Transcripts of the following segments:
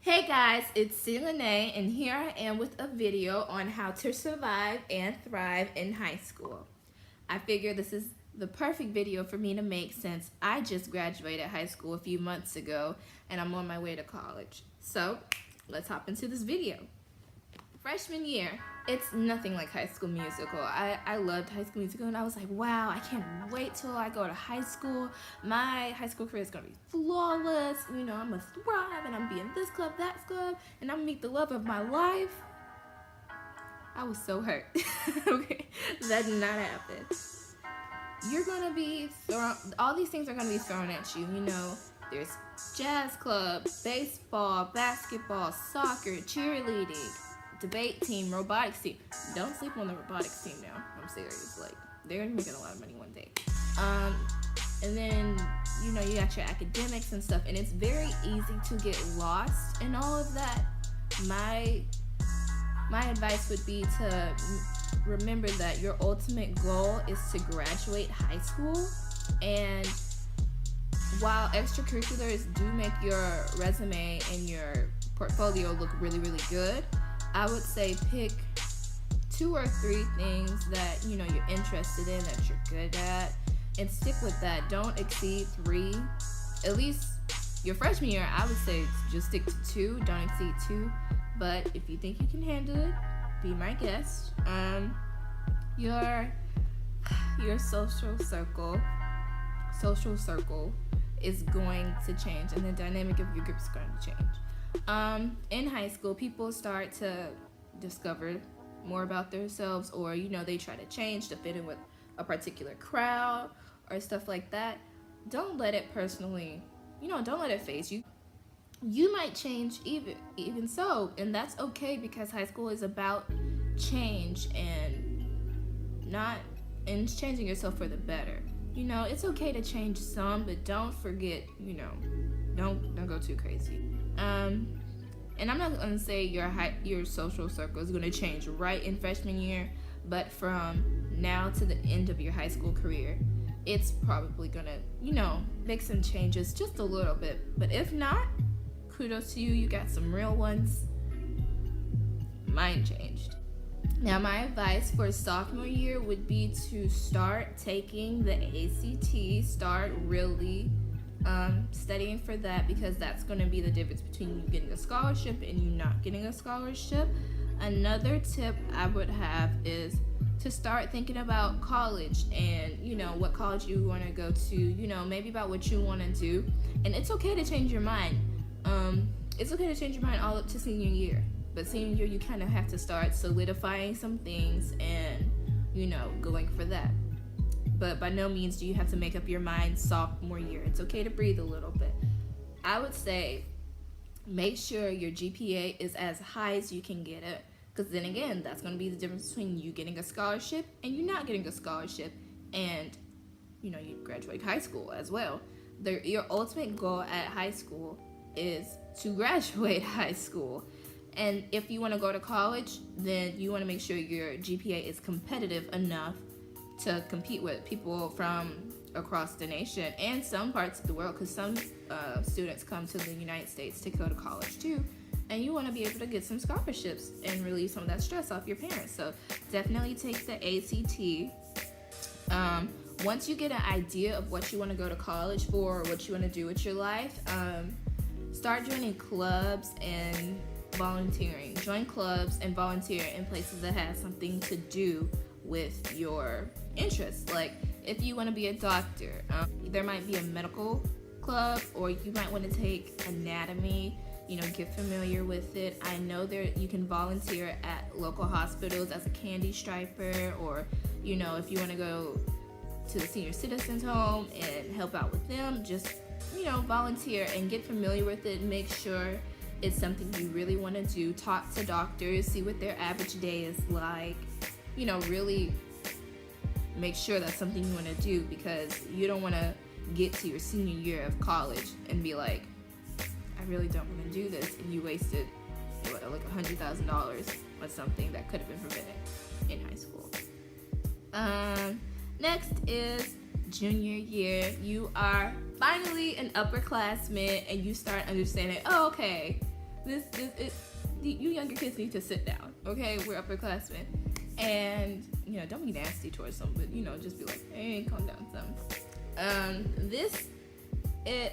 Hey guys, it's Selene, and here I am with a video on how to survive and thrive in high school. I figure this is the perfect video for me to make since I just graduated high school a few months ago and I'm on my way to college. So let's hop into this video. Freshman year, it's nothing like High School Musical. I loved High School Musical and I was like, wow, I can't wait till I go to high school. My high school career is gonna be flawless. You know, I'm gonna thrive and I'm gonna be in this club, that club, and I'm gonna meet the love of my life. I was so hurt. Okay, that did not happen. You're gonna be thrown, all these things are gonna be thrown at you. You know, there's jazz club, baseball, basketball, soccer, cheerleading, debate team, robotics team. Don't sleep on the robotics team now. I'm serious. Like, they're making a lot of money one day. And then, you know, you got your academics and stuff, and it's very easy to get lost in all of that. My advice would be to remember that your ultimate goal is to graduate high school, and while extracurriculars do make your resume and your portfolio look really, really good, I would say pick 2 or 3 things that, you know, you're interested in, that you're good at, and stick with that. Don't exceed 3. At least your freshman year, I would say just stick to 2. Don't exceed 2. But if you think you can handle it, be my guest. Your social circle is going to change, and the dynamic of your group is going to change. In high school, people start to discover more about themselves, or, you know, they try to change to fit in with a particular crowd or stuff like that. Don't let it personally, you know, don't let it phase you. You might change even so, and that's okay, because high school is about change and changing yourself for the better. You know, it's okay to change some, but don't forget, you know, don't go too crazy. And I'm not gonna say your social circle is gonna change right in freshman year, but from now to the end of your high school career, it's probably gonna, you know, make some changes just a little bit. But if not, kudos to you, you got some real ones. Mine changed. Now, my advice for sophomore year would be to start taking the ACT, start really studying for that, because that's going to be the difference between you getting a scholarship and you not getting a scholarship. Another tip I would have is to start thinking about college and, you know, what college you want to go to, you know, maybe about what you want to do. And it's okay to change your mind. It's okay to change your mind all up to senior year. But senior year, you kind of have to start solidifying some things and, you know, going for that. But by no means do you have to make up your mind sophomore year. It's okay to breathe a little bit. I would say make sure your GPA is as high as you can get it, because then again, that's going to be the difference between you getting a scholarship and you not getting a scholarship, and, you know, you graduate high school as well. Your ultimate goal at high school is to graduate high school. And if you want to go to college, then you want to make sure your GPA is competitive enough to compete with people from across the nation and some parts of the world, because some students come to the United States to go to college too, and you want to be able to get some scholarships and relieve some of that stress off your parents. So definitely take the ACT. Once you get an idea of what you want to go to college for, or what you want to do with your life, start joining clubs and volunteering. Join clubs and volunteer in places that have something to do with your interests. Like, if you want to be a doctor, there might be a medical club, or you might want to take anatomy, you know, get familiar with it. I know you can volunteer at local hospitals as a candy striper, or, you know, if you want to go to the senior citizens home and help out with them, just, you know, volunteer and get familiar with it. Make sure it's something you really want to do. Talk to doctors, see what their average day is like. You know, really make sure that's something you want to do, because you don't want to get to your senior year of college and be like, I really don't want to do this, and you wasted like $100,000 on something that could have been prevented in high school. Next is junior year. You are finally an upperclassman, and you start understanding. Oh, okay, this you younger kids need to sit down. Okay, we're upperclassmen, and don't be nasty towards them, but just be like, hey, calm down, some.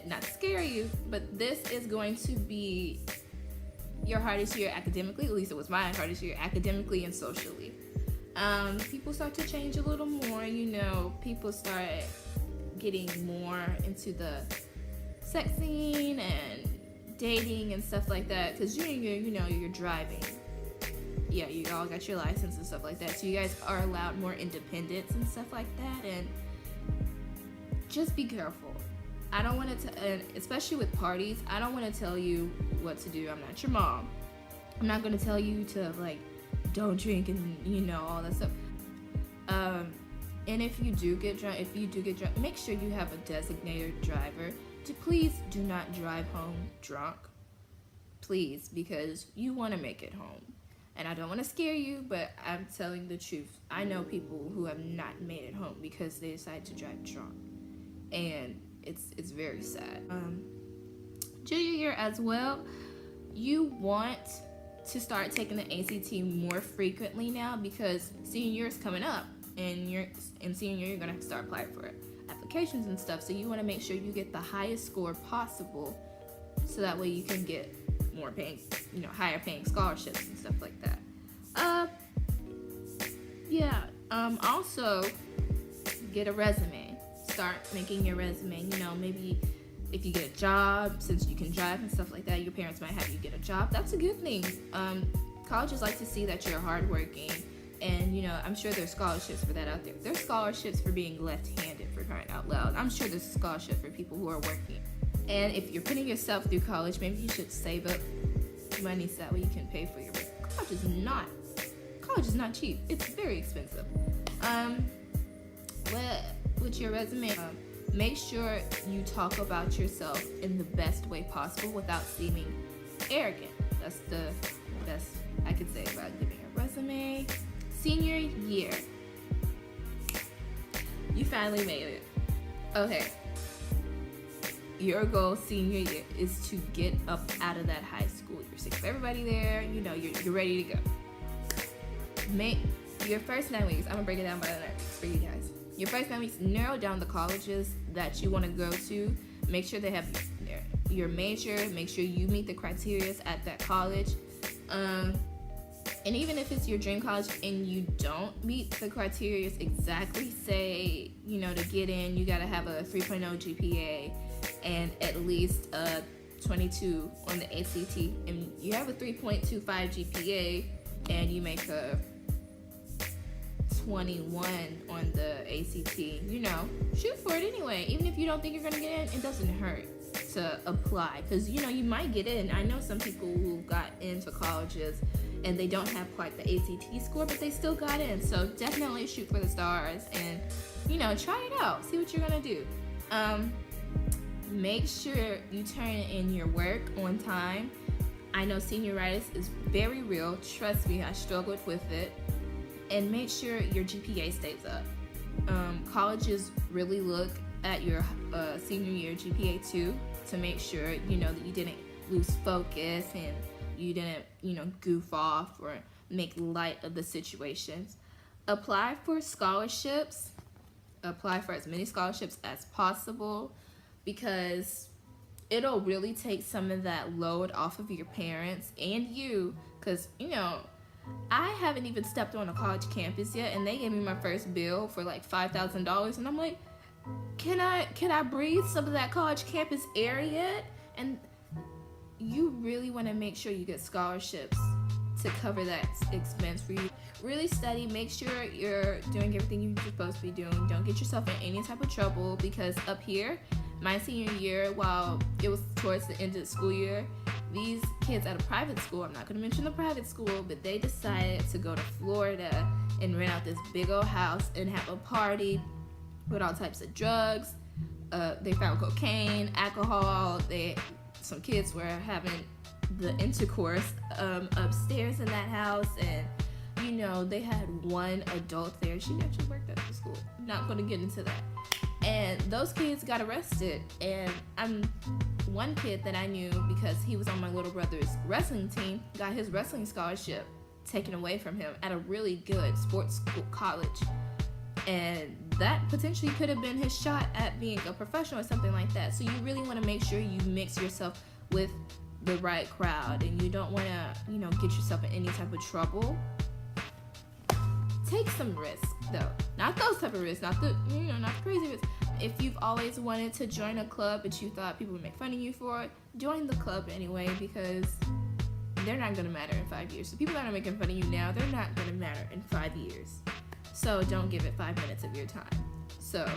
Not to scare you, but this is going to be your hardest year academically. At least it was my hardest year academically and socially. People start to change a little more. People start getting more into the sex scene and dating and stuff like that. Because junior year, you're driving. Yeah, you all got your license and stuff like that. So you guys are allowed more independence and stuff like that. And just be careful. I don't want to, especially with parties, I don't want to tell you what to do. I'm not your mom. I'm not going to tell you to, don't drink and, all that stuff. And if you do get drunk, make sure you have a designated driver. Please do not drive home drunk. Please, because you want to make it home. And I don't want to scare you, but I'm telling the truth. I know people who have not made it home because they decided to drive drunk. And it's very sad. Junior year as well, you want to start taking the ACT more frequently now because senior year is coming up, and in senior year you're gonna have to start applying for applications and stuff. So you want to make sure you get the highest score possible, so that way you can get more paying, higher paying scholarships and stuff like that. Also get a resume. Start making your resume. Maybe if you get a job, since you can drive and stuff like that, your parents might have you get a job. That's a good thing. Colleges like to see that you're hardworking, and I'm sure there's scholarships for that out there. There's scholarships for being left-handed, for crying out loud. I'm sure there's a scholarship for people who are working. And if you're putting yourself through college, maybe you should save up money so that way you can pay for your work. College is not cheap. It's very expensive. With your resume, make sure you talk about yourself in the best way possible without seeming arrogant. That's the best I could say about giving a resume. Senior year. You finally made it. Okay. Your goal senior year is to get up out of that high school. You're sick of everybody there. You're ready to go. Make your first 9 weeks. I'm gonna break it down by the next for you guys. Your first 9 weeks, narrow down the colleges that you want to go to. Make sure they have your major. Make sure you meet the criteria at that college. And even if it's your dream college and you don't meet the criteria exactly, say, to get in, you got to have a 3.0 GPA and at least a 22 on the ACT. And you have a 3.25 GPA and you make a 21 on the ACT, shoot for it anyway. Even if you don't think you're gonna get in, it doesn't hurt to apply, because you might get in. I know some people who got into colleges and they don't have quite the ACT score, but they still got in. So definitely shoot for the stars and try it out, see what you're gonna do. Make sure you turn in your work on time. I know senioritis is very real. Trust me, I struggled with it. And make sure your GPA stays up. Colleges really look at your senior year GPA too, to make sure that you didn't lose focus and you didn't goof off or make light of the situations. Apply for scholarships. Apply for as many scholarships as possible, because it'll really take some of that load off of your parents and you, because I haven't even stepped on a college campus yet, and they gave me my first bill for like $5,000, and I'm like, can I breathe some of that college campus air yet? And you really want to make sure you get scholarships to cover that expense for you. Really study, make sure you're doing everything you're supposed to be doing. Don't get yourself in any type of trouble, because up here, my senior year, while it was towards the end of the school year, these kids at a private school, I'm not going to mention the private school, but they decided to go to Florida and rent out this big old house and have a party with all types of drugs. They found cocaine, alcohol. Some kids were having the intercourse upstairs in that house, and you know, they had one adult there. She actually worked at the school. I'm not going to get into that. And those kids got arrested. And one kid that I knew, because he was on my little brother's wrestling team, got his wrestling scholarship taken away from him at a really good sports school college. And that potentially could have been his shot at being a professional or something like that. So you really want to make sure you mix yourself with the right crowd, and you don't want to, you know, get yourself in any type of trouble. Take some risks though, not those type of risks, not the, you know, not crazy risks. If you've always wanted to join a club but you thought people would make fun of you for it, join the club anyway, because they're not gonna matter in 5 years. So people that are making fun of you now, they're not gonna matter in 5 years. So don't give it 5 minutes of your time. So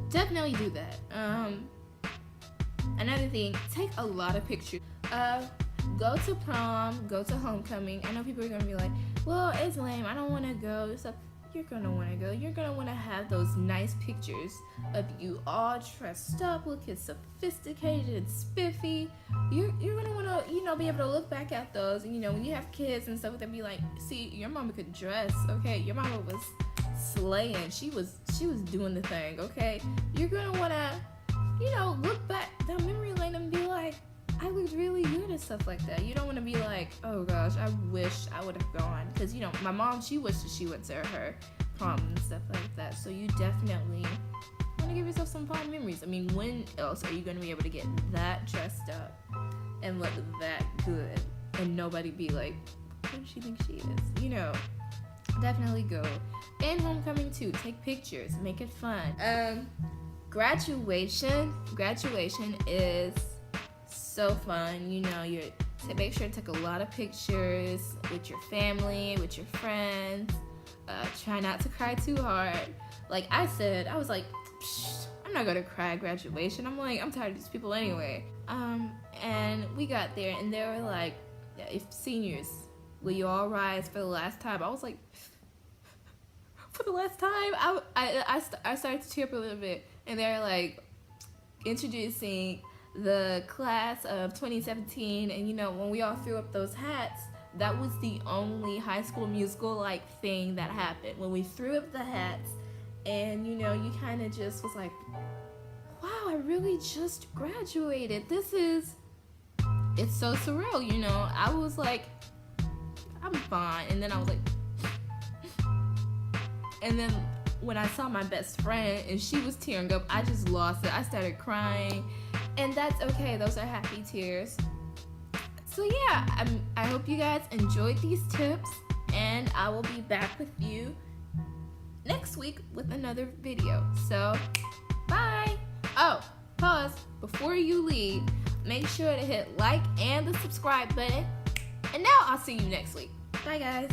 definitely do that. Another thing, take a lot of pictures. Go to prom, go to homecoming. I know people are gonna be like, well, it's lame, I don't wanna go. So you're gonna wanna go. You're gonna wanna have those nice pictures of you all dressed up, looking sophisticated and spiffy. You're gonna wanna, you know, be able to look back at those. And, you know, when you have kids and stuff, they'll be like, see, your mama could dress, okay? Your mama was slaying. She was doing the thing, okay? You're gonna wanna, you know, look back down memory lane and be like, I looked really good and stuff like that. You don't want to be like, oh gosh, I wish I would have gone. Because, you know, my mom, she wished she went to her prom and stuff like that. So you definitely want to give yourself some fond memories. I mean, when else are you going to be able to get that dressed up and look that good and nobody be like, who does she think she is? You know, definitely go. And homecoming too. Take pictures. Make it fun. Graduation is so fun. You know, make sure to take a lot of pictures with your family, with your friends. Try not to cry too hard. Like I said, I was like, I'm not gonna cry at graduation. I'm like, I'm tired of these people anyway. And we got there and they were like, if seniors, will you all rise for the last time? I was like, for the last time? I started to tear up a little bit, and they're like introducing the class of 2017, and, you know, when we all threw up those hats, that was the only High School Musical like thing that happened. When we threw up the hats, and, you know, you kind of just was like, wow, I really just graduated. It's so surreal, you know. I was like, I'm fine, and then I was like, and then when I saw my best friend and she was tearing up, I just lost it. I started crying, and that's okay. Those are happy tears. So yeah, I hope you guys enjoyed these tips, and I will be back with you next week with another video. So bye. Oh, pause. Before you leave, make sure to hit like and the subscribe button, and now I'll see you next week. Bye guys.